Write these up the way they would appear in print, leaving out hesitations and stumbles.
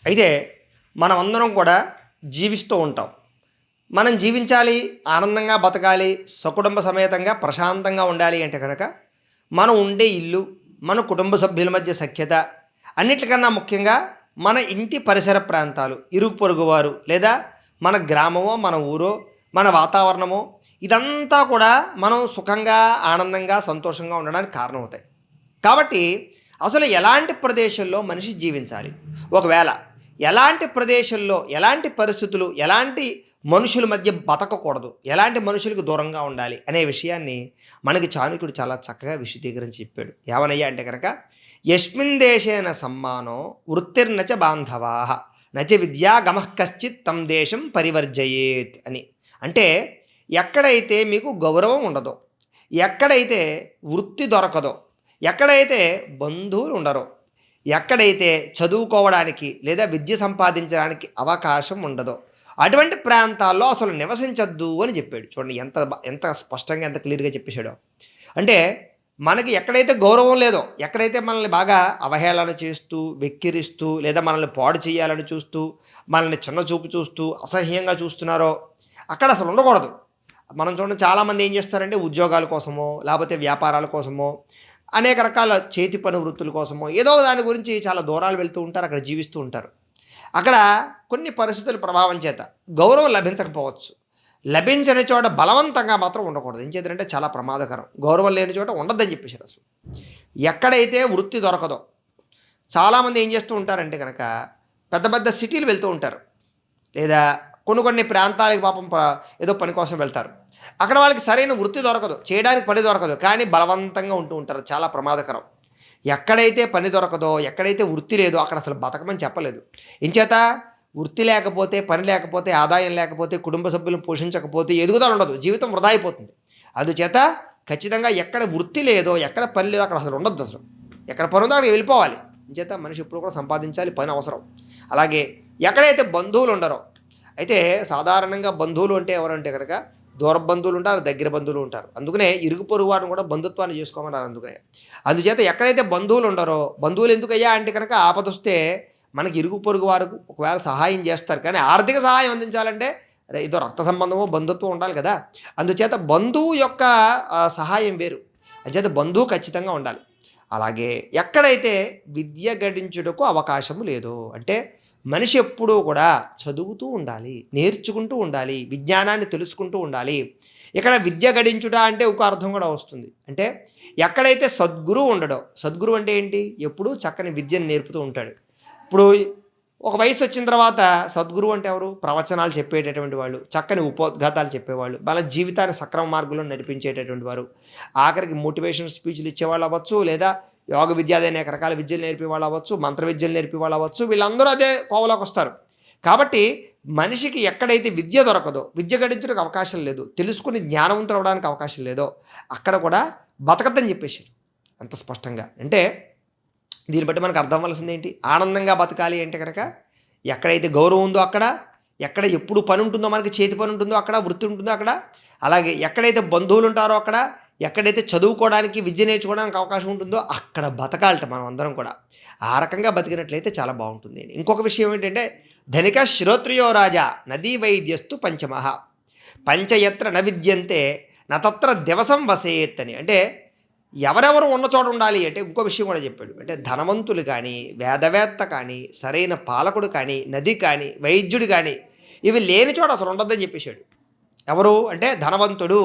అయితే మనమందరం కూడా జీవిస్తూ ఉంటాం. మనం జీవించాలి, ఆనందంగా బతకాలి, సకుటుంబ సమేతంగా ప్రశాంతంగా ఉండాలి అంటే కనుక మనం ఉండే ఇల్లు, మన కుటుంబ సభ్యుల మధ్య సఖ్యత, అన్నిటికన్నా ముఖ్యంగా మన ఇంటి పరిసర ప్రాంతాలు, ఇరుగు పొరుగువారు లేదా మన గ్రామమో, మన ఊరో, మన వాతావరణమో ఇదంతా కూడా మనం సుఖంగా, ఆనందంగా, సంతోషంగా ఉండడానికి కారణమవుతాయి. కాబట్టి అసలు ఎలాంటి ప్రదేశంలో మనిషి జీవించాలి? ఒకవేళ ఎలాంటి ప్రదేశంలో, ఎలాంటి పరిస్థితులు, ఎలాంటి మనుషుల మధ్య బతకకూడదు, ఎలాంటి మనుషులకు దూరంగా ఉండాలి అనే విషయాన్ని మనకి చాణక్యుడు చాలా చక్కగా విశదీకరించి చెప్పాడు. ఏమనయ్యా అంటే కనుక, యస్మిన్ దేశేన సమ్మానో వృత్తిర్నచ బాంధవా నచ విద్యా గమః కశ్చిత్ తం దేశం పరివర్జయేత్ అని. అంటే ఎక్కడైతే మీకు గౌరవం ఉండదో, ఎక్కడైతే వృత్తి దొరకదో, ఎక్కడైతే బంధువులు ఉండరో, ఎక్కడైతే చదువుకోవడానికి లేదా విద్య సంపాదించడానికి అవకాశం ఉండదో అటువంటి ప్రాంతాల్లో అసలు నివసించద్దు అని చెప్పాడు. చూడండి ఎంత ఎంత స్పష్టంగా, ఎంత క్లియర్గా చెప్పేశాడో. అంటే మనకి ఎక్కడైతే గౌరవం లేదో, ఎక్కడైతే మనల్ని బాగా అవహేళన చేస్తూ, వెక్కిరిస్తూ, లేదా మనల్ని పాడు చేయాలని చూస్తూ, మనల్ని చిన్న చూపు చూస్తూ, అసహ్యంగా చూస్తున్నారో అక్కడ అసలు ఉండకూడదు. మనం చూడండి, చాలామంది ఏం చేస్తారంటే ఉద్యోగాల కోసమో, లేకపోతే వ్యాపారాల కోసమో, అనేక రకాల చేతి పని వృత్తుల కోసమో ఏదో దాని గురించి చాలా దూరాలు వెళ్తూ ఉంటారు, అక్కడ జీవిస్తూ ఉంటారు. అక్కడ కొన్ని పరిస్థితుల ప్రభావం చేత గౌరవం లభించకపోవచ్చు. లభించని చోట బలవంతంగా మాత్రం ఉండకూడదు. ఏం చేద్దంటే చాలా ప్రమాదకరం. గౌరవం లేని చోట ఉండద్దని చెప్పేసారు. అసలు ఎక్కడైతే వృత్తి దొరకదో, చాలామంది ఏం చేస్తూ ఉంటారంటే కనుక పెద్ద పెద్ద సిటీలు వెళ్తూ ఉంటారు, లేదా కొన్ని ప్రాంతాలకు పాపం ఏదో పని కోసం వెళ్తారు. అక్కడ వాళ్ళకి సరైన వృత్తి దొరకదు, చేయడానికి పని దొరకదు, కానీ బలవంతంగా ఉంటూ ఉంటారు. చాలా ప్రమాదకరం. ఎక్కడైతే పని దొరకదో, ఎక్కడైతే వృత్తి లేదో అక్కడ అసలు బతకమని చెప్పలేదు. ఇంచేత వృత్తి లేకపోతే, పని లేకపోతే, ఆదాయం లేకపోతే, కుటుంబ సభ్యులను పోషించకపోతే ఎదుగుదల ఉండదు, జీవితం వృధా అయిపోతుంది. అందుచేత ఖచ్చితంగా ఎక్కడ వృత్తి లేదో, ఎక్కడ పని లేదో అక్కడ అసలు ఉండొద్దు. అసలు ఎక్కడ పని ఉందో అక్కడికి వెళ్ళిపోవాలి. ఇంచేత మనిషి ఎప్పుడు కూడా సంపాదించాలి, పని అవసరం. అలాగే ఎక్కడైతే బంధువులు ఉండరో, అయితే సాధారణంగా బంధువులు అంటే ఎవరంటే కనుక దూర బంధువులు ఉంటారు, దగ్గర బంధువులు ఉంటారు. అందుకనే ఇరుగు పొరుగు వారిని కూడా బంధుత్వాన్ని చేసుకోమన్నారు. అందుచేత ఎక్కడైతే బంధువులు ఉండరో, బంధువులు ఎందుకయ్యా అంటే కనుక ఆపదొస్తే మనకి ఇరుగు పొరుగు వారు ఒకవేళ సహాయం చేస్తారు, కానీ ఆర్థిక సహాయం అందించాలంటే ఏదో రక్త సంబంధమో బంధుత్వం ఉండాలి కదా. అందుచేత బంధువు యొక్క సహాయం వేరు. అందుచేత బంధువు ఖచ్చితంగా ఉండాలి. అలాగే ఎక్కడైతే విద్య గడించుటకు అవకాశము లేదో, అంటే మనిషి ఎప్పుడూ కూడా చదువుతూ ఉండాలి, నేర్చుకుంటూ ఉండాలి, విజ్ఞానాన్ని తెలుసుకుంటూ ఉండాలి. ఇక్కడ విద్య గడించుట అంటే ఒక అర్థం కూడా వస్తుంది. అంటే ఎక్కడైతే సద్గురువు ఉండడో, సద్గురువు అంటే ఏంటి? ఎప్పుడూ చక్కని విద్యను నేర్పుతూ ఉంటాడు. ఇప్పుడు ఒక వయసు వచ్చిన తర్వాత సద్గురువు అంటే ఎవరు? ప్రవచనాలు చెప్పేటటువంటి వాళ్ళు, చక్కని ఉపోద్ఘాతాలు చెప్పేవాళ్ళు, వాళ్ళ జీవితాన్ని సక్రమ మార్గంలో నడిపించేటటువంటి వారు, ఆఖరికి మోటివేషన్ స్పీచ్లు ఇచ్చేవాళ్ళు అవ్వచ్చు, లేదా యోగ విద్య, అదే అనేక రకాల విద్యలు నేర్పే వాళ్ళు అవ్వచ్చు, మంత్ర విద్యలు నేర్పే వాళ్ళు అవ్వచ్చు, వీళ్ళందరూ అదే కోవలోకి వస్తారు. కాబట్టి మనిషికి ఎక్కడైతే విద్య దొరకదో, విద్య గడించడానికి అవకాశం లేదు, తెలుసుకుని జ్ఞానవంతులు అవడానికి అవకాశం లేదో అక్కడ కూడా బతకద్దని చెప్పేశారు అంత స్పష్టంగా. అంటే దీన్ని బట్టి మనకు అర్థం అవ్వాల్సింది ఏంటి? ఆనందంగా బతకాలి అంటే కనుక ఎక్కడైతే గౌరవం ఉందో అక్కడ, ఎక్కడ ఎప్పుడు పని ఉంటుందో, మనకి చేతి పని ఉంటుందో అక్కడ, వృత్తి ఉంటుందో అక్కడ, అలాగే ఎక్కడైతే బంధువులు ఉంటారో అక్కడ, ఎక్కడైతే చదువుకోవడానికి, విద్య నేర్చుకోవడానికి అవకాశం ఉంటుందో అక్కడ బతకాలట మనం అందరం కూడా. ఆ రకంగా బతికినట్లయితే చాలా బాగుంటుంది. ఇంకొక విషయం ఏంటంటే, ధనిక శ్రోత్రియో రాజా నదీ వైద్యస్తు పంచమః పంచయత్ర న విద్యంతే నత్ర దివసం వసేత్ అని. అంటే ఎవరెవరు ఉన్న చోట ఉండాలి అంటే ఇంకో విషయం కూడా చెప్పాడు. అంటే ధనవంతులు కానీ, వేదవేత్త కానీ, సరైన పాలకుడు కానీ, నది కానీ, వైద్యుడు కానీ, ఇవి లేని చోట అసలు ఉండొద్దని చెప్పేశాడు. ఎవరు అంటే ధనవంతుడు.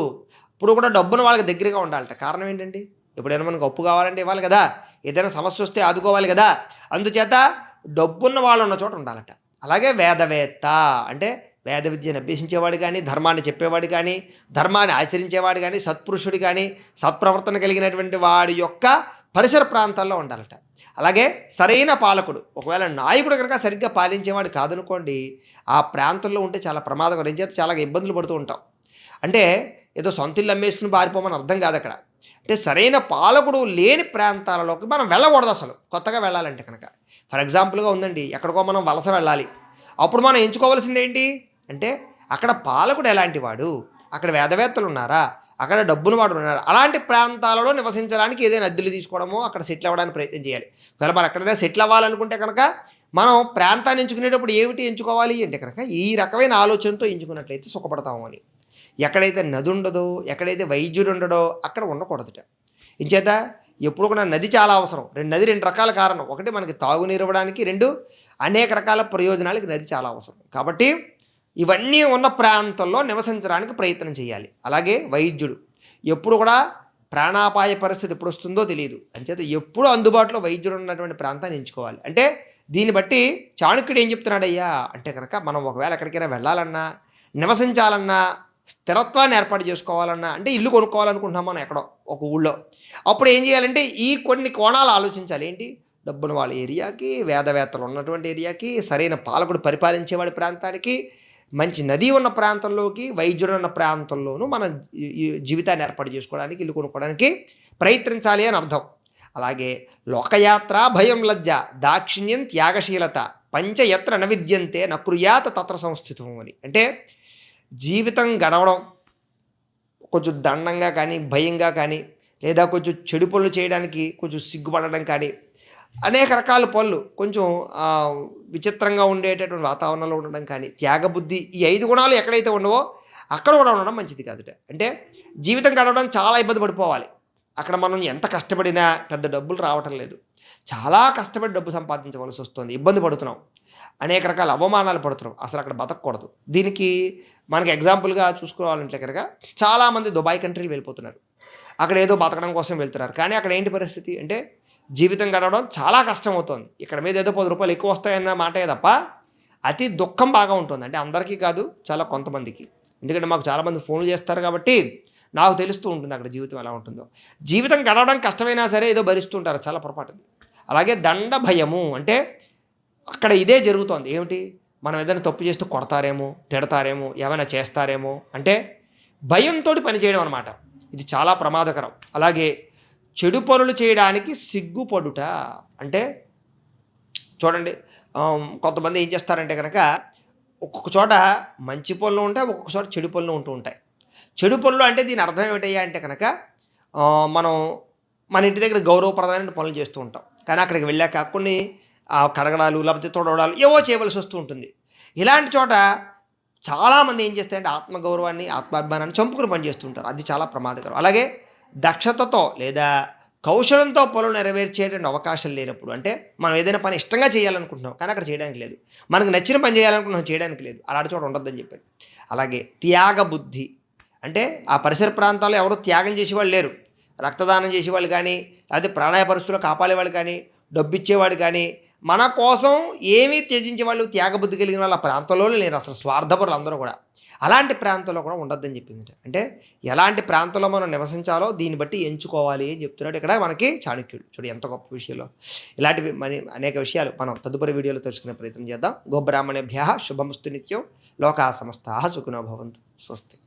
ఇప్పుడు కూడా డబ్బును వాళ్ళకి దగ్గరగా ఉండాలట. కారణం ఏంటండి? ఎప్పుడైనా మనకు అప్పు కావాలంటే ఇవ్వాలి కదా, ఏదైనా సమస్య వస్తే ఆదుకోవాలి కదా. అందుచేత డబ్బున్న వాళ్ళు ఉన్న చోట ఉండాలట. అలాగే వేదవేత్త అంటే వేద విద్యను అభ్యసించేవాడు కానీ, ధర్మాన్ని చెప్పేవాడు కానీ, ధర్మాన్ని ఆచరించేవాడు కానీ, సత్పురుషుడు కానీ, సత్ప్రవర్తన కలిగినటువంటి వాడి యొక్క పరిసర ప్రాంతాల్లో ఉండాలట. అలాగే సరైన పాలకుడు. ఒకవేళ నాయకుడు కనుక సరిగ్గా పాలించేవాడు కాదనుకోండి, ఆ ప్రాంతంలో ఉంటే చాలా ప్రమాదకరం. చేత చాలా ఇబ్బందులు పడుతూ ఉంటాం. అంటే ఏదో సొంత ఇల్లు అమ్మేసుకుని పారిపోమని అర్థం కాదు అక్కడ. అంటే సరైన పాలకుడు లేని ప్రాంతాలలోకి మనం వెళ్ళకూడదు అసలు, కొత్తగా వెళ్ళాలంటే కనుక. ఫర్ ఎగ్జాంపుల్గా ఉందండి, ఎక్కడికో మనం వలస వెళ్ళాలి. అప్పుడు మనం ఎంచుకోవాల్సింది ఏంటి అంటే, అక్కడ పాలకుడు ఎలాంటి వాడు, అక్కడ వేదవేత్తలు ఉన్నారా, అక్కడ డబ్బును వాడు ఉన్నారు, అలాంటి ప్రాంతాలలో నివసించడానికి ఏదైనా అద్దెలు తీసుకోవడమో, అక్కడ సెటిల్ అవ్వడానికి ప్రయత్నం చేయాలి. ఒకవేళ మనం ఎక్కడైనా సెటిల్ అవ్వాలనుకుంటే కనుక మనం ప్రాంతాన్ని ఎంచుకునేటప్పుడు ఏమిటి ఎంచుకోవాలి అంటే కనుక ఈ రకమైన ఆలోచనతో ఎంచుకున్నట్లయితే సుఖపడతాము అని. ఎక్కడైతే నది ఉండదో, ఎక్కడైతే వైద్యుడు ఉండడో అక్కడ ఉండకూడదుట. ఇంచేత ఎప్పుడు కూడా నది చాలా అవసరం. నది 2 రకాల కారణం. ఒకటి మనకి తాగునీరు ఇవ్వడానికి, 2 అనేక రకాల ప్రయోజనాలకి నది చాలా అవసరం. కాబట్టి ఇవన్నీ ఉన్న ప్రాంతంలో నివసించడానికి ప్రయత్నం చేయాలి. అలాగే వైద్యుడు ఎప్పుడు కూడా ప్రాణాపాయ పరిస్థితి ఎప్పుడు వస్తుందో తెలియదు. అంచేత ఎప్పుడు అందుబాటులో వైద్యుడు ఉన్నటువంటి ప్రాంతాన్ని ఎంచుకోవాలి. అంటే దీన్ని బట్టి చాణక్యుడు ఏం చెప్తున్నాడయ్యా అంటే కనుక మనం ఒకవేళ ఎక్కడికైనా వెళ్ళాలన్నా, నివసించాలన్నా, స్థిరత్వాన్ని ఏర్పాటు చేసుకోవాలన్నా, అంటే ఇల్లు కొనుక్కోవాలనుకుంటున్నాం మనం ఎక్కడో ఒక ఊళ్ళో, అప్పుడు ఏం చేయాలంటే ఈ కొన్ని కోణాలు ఆలోచించాలి. ఏంటి? డబ్బున్న వాళ్ళ ఏరియాకి, వేదవేత్తలు ఉన్నటువంటి ఏరియాకి, సరైన పాలకుడు పరిపాలించేవాడి ప్రాంతానికి, మంచి నది ఉన్న ప్రాంతంలోకి, వైద్యుడు ఉన్న ప్రాంతంలోనూ మన జీవితాన్ని ఏర్పాటు చేసుకోవడానికి, ఇల్లు కొనుక్కోవడానికి ప్రయత్నించాలి అని అర్థం. అలాగే లోకయాత్ర భయం లజ్జ దాక్షిణ్యం త్యాగశీలత పంచయత్ర నవిద్యంతే నకుర్యాత తత్ర సంస్థితం అని. అంటే జీవితం గడవడం కొంచెం దండంగా కానీ, భయంగా కానీ, లేదా కొంచెం చెడు పనులు చేయడానికి కొంచెం సిగ్గుపడడం కానీ, అనేక రకాల పనులు కొంచెం విచిత్రంగా ఉండేటటువంటి వాతావరణంలో ఉండడం కానీ, త్యాగబుద్ధి, ఈ 5 గుణాలు ఎక్కడైతే ఉండవో అక్కడ కూడా ఉండడం మంచిది కాదుట. అంటే జీవితం గడవడం చాలా ఇబ్బంది పడిపోవాలి. అక్కడ మనం ఎంత కష్టపడినా పెద్ద డబ్బులు రావటం లేదు. చాలా కష్టపడి డబ్బు సంపాదించవలసి వస్తుంది. ఇబ్బంది పడుతున్నాం. అనేక రకాల అవమానాలు పడుతున్నాం. అసలు అక్కడ బతకూడదు. దీనికి మనకి ఎగ్జాంపుల్గా చూసుకోవాలంటే కనుక చాలామంది దుబాయ్ కంట్రీలు వెళ్ళిపోతున్నారు. అక్కడ ఏదో బతకడం కోసం వెళ్తున్నారు. కానీ అక్కడ ఏంటి పరిస్థితి అంటే జీవితం గడవడం చాలా కష్టం అవుతుంది. ఇక్కడ మీద ఏదో 10 రూపాయలు ఎక్కువ వస్తాయన్న మాటే తప్ప అతి దుఃఖం బాగా ఉంటుంది. అంటే అందరికీ కాదు, చాలా కొంతమందికి. ఎందుకంటే మాకు చాలామంది ఫోన్లు చేస్తారు కాబట్టి నాకు తెలుస్తూ ఉంటుంది అక్కడ జీవితం ఎలా ఉంటుందో. జీవితం గడవడం కష్టమైనా సరే ఏదో భరిస్తుంటారు, చాలా పొరపాటు. అలాగే దండ భయము అంటే అక్కడ ఇదే జరుగుతోంది. ఏమిటి? మనం ఏదైనా తప్పు చేస్తూ కొడతారేమో, తిడతారేమో, ఏమైనా చేస్తారేమో అంటే భయంతో పనిచేయడం అనమాట. ఇది చాలా ప్రమాదకరం. అలాగే చెడు పనులు చేయడానికి సిగ్గుపడుట అంటే చూడండి, కొంతమంది ఏం చేస్తారంటే కనుక ఒక్కొక్క చోట మంచి పనులు ఉంటాయి, ఒక్కొక్క చోట చెడు పనులు ఉంటూ ఉంటాయి. చెడు పనులు అంటే దీని అర్థం ఏమిటయ్యా అంటే కనుక మనం మన ఇంటి దగ్గర గౌరవప్రదమైన పనులు చేస్తూ ఉంటాం. కానీ అక్కడికి వెళ్ళాక కొన్ని కడగడాలు లేకపోతే తొడవడాలు ఏవో చేయవలసి వస్తూ ఉంటుంది. ఇలాంటి చోట చాలామంది ఏం చేస్తారంటే ఆత్మగౌరవాన్ని, ఆత్మాభిమానాన్ని చంపుకుని పనిచేస్తుంటారు. అది చాలా ప్రమాదకరం. అలాగే దక్షతతో లేదా కౌశలంతో పనులు నెరవేర్చేటువంటి అవకాశం లేనప్పుడు, అంటే మనం ఏదైనా పని ఇష్టంగా చేయాలనుకుంటున్నాం కానీ అక్కడ చేయడానికి లేదు, మనకు నచ్చిన పని చేయాలనుకుంటున్నాం చేయడానికి లేదు, అలాంటి చోట ఉండొద్దని చెప్పాను. అలాగే త్యాగ బుద్ధి అంటే ఆ పరిసర ప్రాంతాల్లో ఎవరో త్యాగం చేసేవాళ్ళు లేరు. రక్తదానం చేసేవాళ్ళు కానీ, లేకపోతే ప్రాణాయ పరిస్థితుల్లో కాపాడేవాళ్ళు కానీ, డబ్బు ఇచ్చేవాడు కానీ, మన కోసం ఏమీ త్యజించే వాళ్ళు, త్యాగబుద్ధి కలిగిన వాళ్ళు ఆ ప్రాంతంలోనే లేరు. అసలు స్వార్థపరులు అందరూ కూడా. అలాంటి ప్రాంతంలో కూడా ఉండొద్దని చెప్పింది. అంటే ఎలాంటి ప్రాంతంలో మనం నివసించాలో దీన్ని బట్టి ఎంచుకోవాలి అని చెప్తున్నాడు ఇక్కడ మనకి చాణక్యుడు. చూడు ఎంత గొప్ప విషయంలో. ఇలాంటివి మరి అనేక విషయాలు మనం తదుపరి వీడియోలో తెలుసుకునే ప్రయత్నం చేద్దాం. గోబ్రాహ్మణేభ్యః శుభమస్తు నిత్యం. లోకా సమస్తాః సుఖినో భవంతు. స్వస్తి.